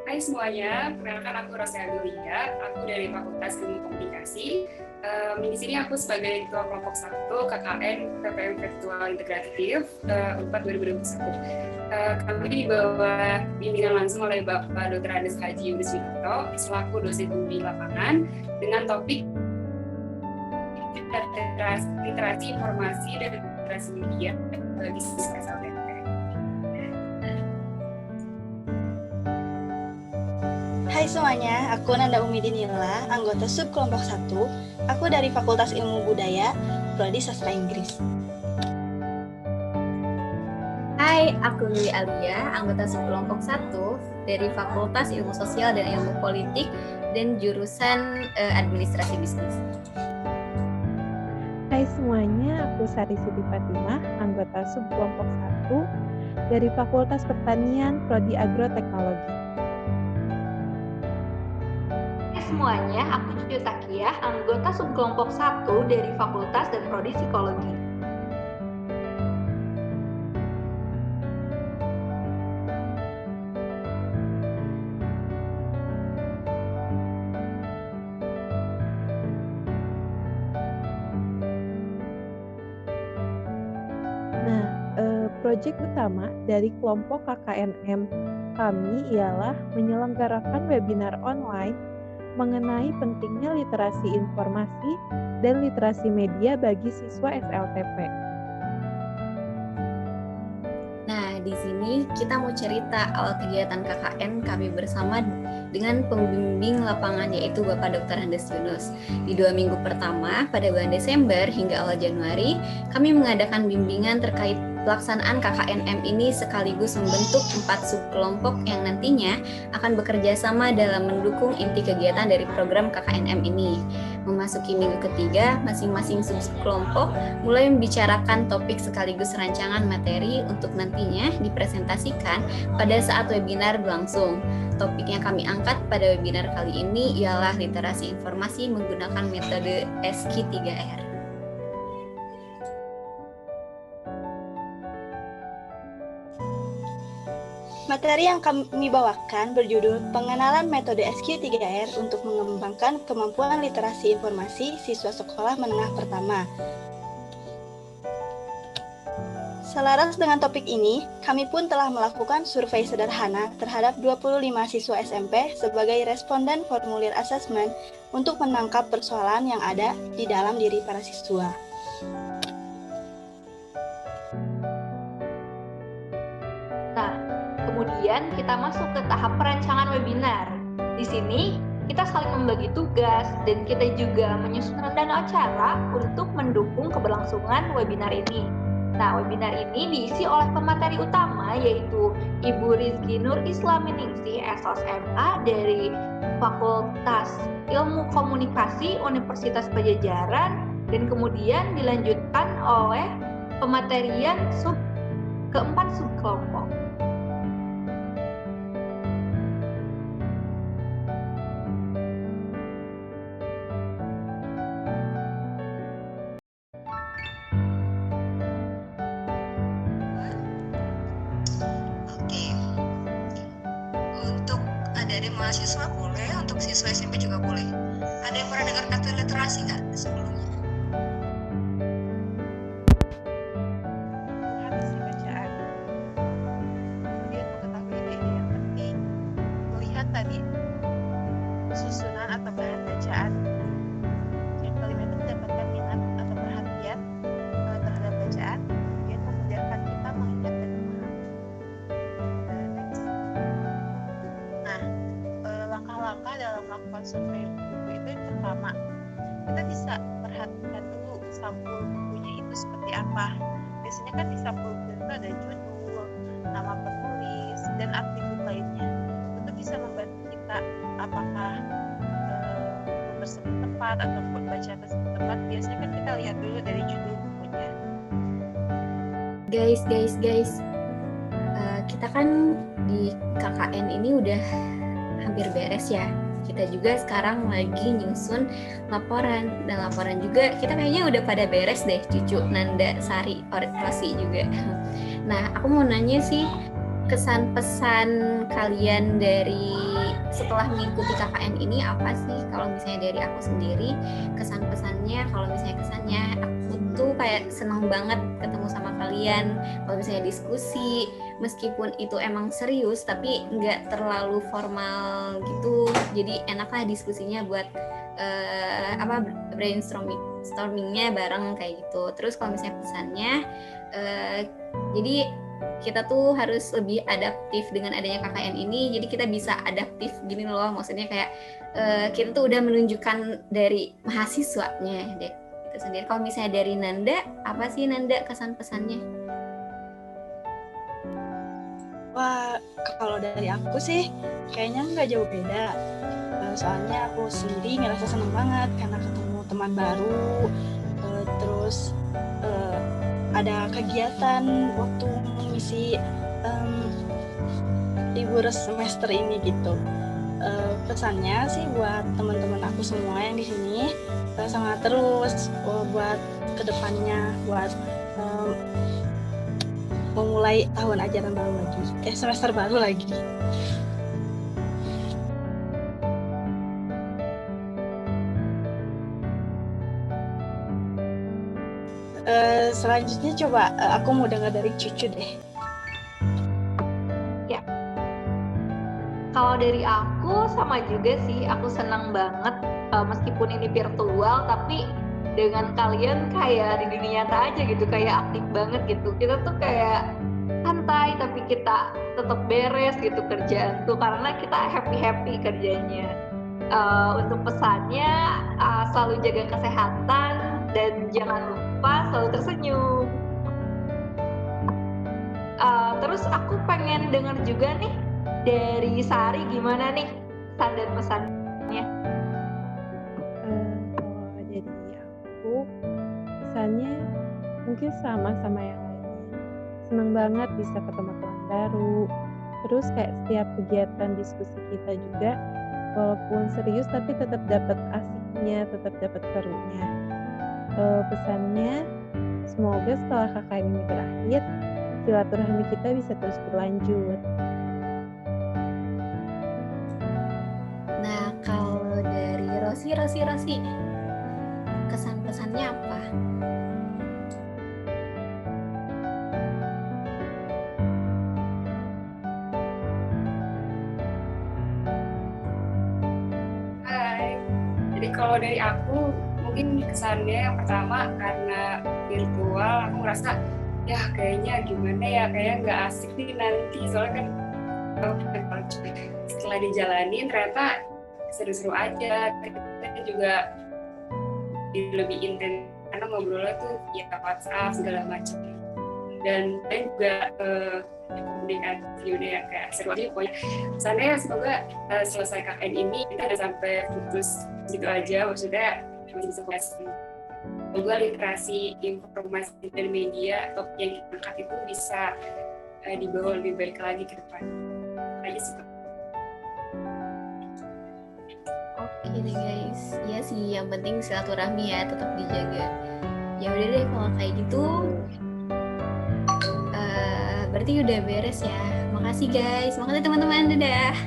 Hai semuanya, perkenalkan aku Rosia Adelia, aku dari Fakultas Ilmu Komunikasi. Di sini aku sebagai Ketua Kelompok 1 KKN PPM Virtual Integratif UNPAD 2021. Kami di bawah bimbingan langsung oleh Bapak Dr. Andes Haji Yunus Winarto selaku dosen bimbing lapangan dengan topik literasi informasi dan literasi media bagi siswa SLTP. Hai semuanya, aku Nanda Umidinila, anggota sub kelompok 1. Aku dari Fakultas Ilmu Budaya, Prodi Sastra Inggris. Hai, aku Lili Alia, anggota sub kelompok 1 dari Fakultas Ilmu Sosial dan Ilmu Politik dan jurusan Administrasi Bisnis. Hai semuanya, aku Sari Siti Fatimah, anggota sub kelompok 1 dari Fakultas Pertanian, Prodi Agroteknologi. Semuanya, aku Cucu Takiah, anggota subkelompok 1 dari Fakultas dan Prodi Psikologi. Nah, proyek utama dari kelompok KKNM kami ialah menyelenggarakan webinar online mengenai pentingnya literasi informasi dan literasi media bagi siswa SLTP. Nah, di sini kita mau cerita awal kegiatan KKN kami bersama dengan pembimbing lapangan yaitu Bapak Dr. Andes Yunus. Di 2 minggu pertama, pada bulan Desember hingga awal Januari, kami mengadakan bimbingan terkait pelaksanaan KKNM ini sekaligus membentuk 4 subkelompok yang nantinya akan bekerja sama dalam mendukung inti kegiatan dari program KKNM ini. Memasuki minggu ketiga, masing-masing subkelompok mulai membicarakan topik sekaligus rancangan materi untuk nantinya dipresentasikan pada saat webinar berlangsung. Topik yang kami angkat pada webinar kali ini ialah literasi informasi menggunakan metode SQ3R. Materi yang kami bawakan berjudul Pengenalan Metode SQ3R untuk mengembangkan kemampuan literasi informasi siswa sekolah menengah pertama. Selaras dengan topik ini, kami pun telah melakukan survei sederhana terhadap 25 siswa SMP sebagai responden formulir asesmen untuk menangkap persoalan yang ada di dalam diri para siswa. Kemudian kita masuk ke tahap perancangan webinar. Di sini kita saling membagi tugas dan kita juga menyusun rencana acara untuk mendukung keberlangsungan webinar ini. Nah, webinar ini diisi oleh pemateri utama yaitu Ibu Rizky Nur Islaminingsih SOSMA dari Fakultas Ilmu Komunikasi Universitas Pajajaran dan kemudian dilanjutkan oleh pematerian keempat subkelompok. Dari mahasiswa boleh, untuk siswa SMP juga boleh. Ada yang pernah dengar kata literasi nggak sebelumnya? Literasi bacaan. Kemudian mengetahui ide-ide yang penting, melihat tadi susunan atau bahan bacaan. Yang kelima itu mendapatkan minat atau perhatian terhadap bacaan, kemudian memudahkan kita mengingat dan memahami. Langkah-langkah dalam melakukan survei buku itu yang pertama, kita bisa perhatikan dulu sampul bukunya itu seperti apa. Biasanya kan di sampul buku itu ada judul, nama penulis, dan atribut lainnya. Itu bisa membantu kita apakah buku tersebut tepat atau bacaan tersebut tepat. Biasanya kan kita lihat dulu dari judul bukunya. Guys, kita kan di KKN ini udah hampir beres ya. Kita juga sekarang lagi nyusun laporan, dan laporan juga kita kayaknya udah pada beres deh, Cucu, Nanda, Sari, Rosi juga. Nah, aku mau nanya sih, kesan pesan kalian dari setelah mengikuti KKN ini apa sih kalau misalnya dari aku sendiri kesan-pesannya? Kalau misalnya kesannya aku tuh kayak senang banget ketemu sama kalian. Kalau misalnya diskusi, meskipun itu emang serius tapi nggak terlalu formal gitu, jadi enaklah diskusinya buat brainstormingnya bareng kayak gitu. Terus kalau misalnya pesannya, jadi kita tuh harus lebih adaptif dengan adanya KKN ini. Jadi kita bisa adaptif gini loh, maksudnya kayak kita tuh udah menunjukkan dari mahasiswanya deh itu sendiri. Kalau misalnya dari Nanda, apa sih Nanda kesan pesannya? Wah, kalau dari aku sih kayaknya nggak jauh beda. Soalnya aku sendiri ngerasa senang banget karena ketemu teman baru, terus ada kegiatan waktu mengisi libur semester ini gitu. Pesannya sih buat teman-teman aku semua yang di sini, semangat terus buat kedepannya, buat memulai tahun ajaran baru lagi, semester baru lagi. Selanjutnya coba aku mau dengar dari Cucu deh. Ya, kalau dari aku sama juga sih, aku senang banget meskipun ini virtual tapi dengan kalian kayak di dunia nyata aja gitu, kayak aktif banget gitu. Kita tuh kayak santai tapi kita tetap beres gitu kerjaan tuh karena kita happy kerjanya. Untuk pesannya selalu jaga kesehatan dan jangan lupa selalu tersenyum. Terus aku pengen dengar juga nih dari Sari, gimana nih pesan dan pesannya? Kalau dari aku pesannya mungkin sama yang lainnya. Senang banget bisa ketemu teman baru. Terus kayak setiap kegiatan diskusi kita juga walaupun serius tapi tetap dapat asiknya, tetap dapat serunya. Pesannya semoga setelah KKN ini berakhir silaturahmi kita bisa terus berlanjut. Nah, kalau dari Rosi, kesan-pesannya apa? Hai, jadi kalau dari aku mungkin kesannya yang pertama karena virtual aku ngerasa ya kayaknya gimana ya, kayak nggak asik nih nanti, soalnya kan setelah dijalanin ternyata seru-seru aja, kita juga lebih intens karena ngobrolnya tuh ya WhatsApp segala macam, dan juga komunikasi udah ya kayak seru aja pokoknya. Kesannya semoga selesai KKN ini kita udah sampai putus gitu aja, maksudnya masih bisa semoga literasi informasi dan media atau yang kita angkat itu bisa dibawa lebih baik lagi ke depan. Aja sih. Oke deh guys, ya sih yang penting silaturahmi ya tetap dijaga. Ya udah deh kalau kayak gitu, berarti udah beres ya. Makasih guys, makasih teman-teman, dadah.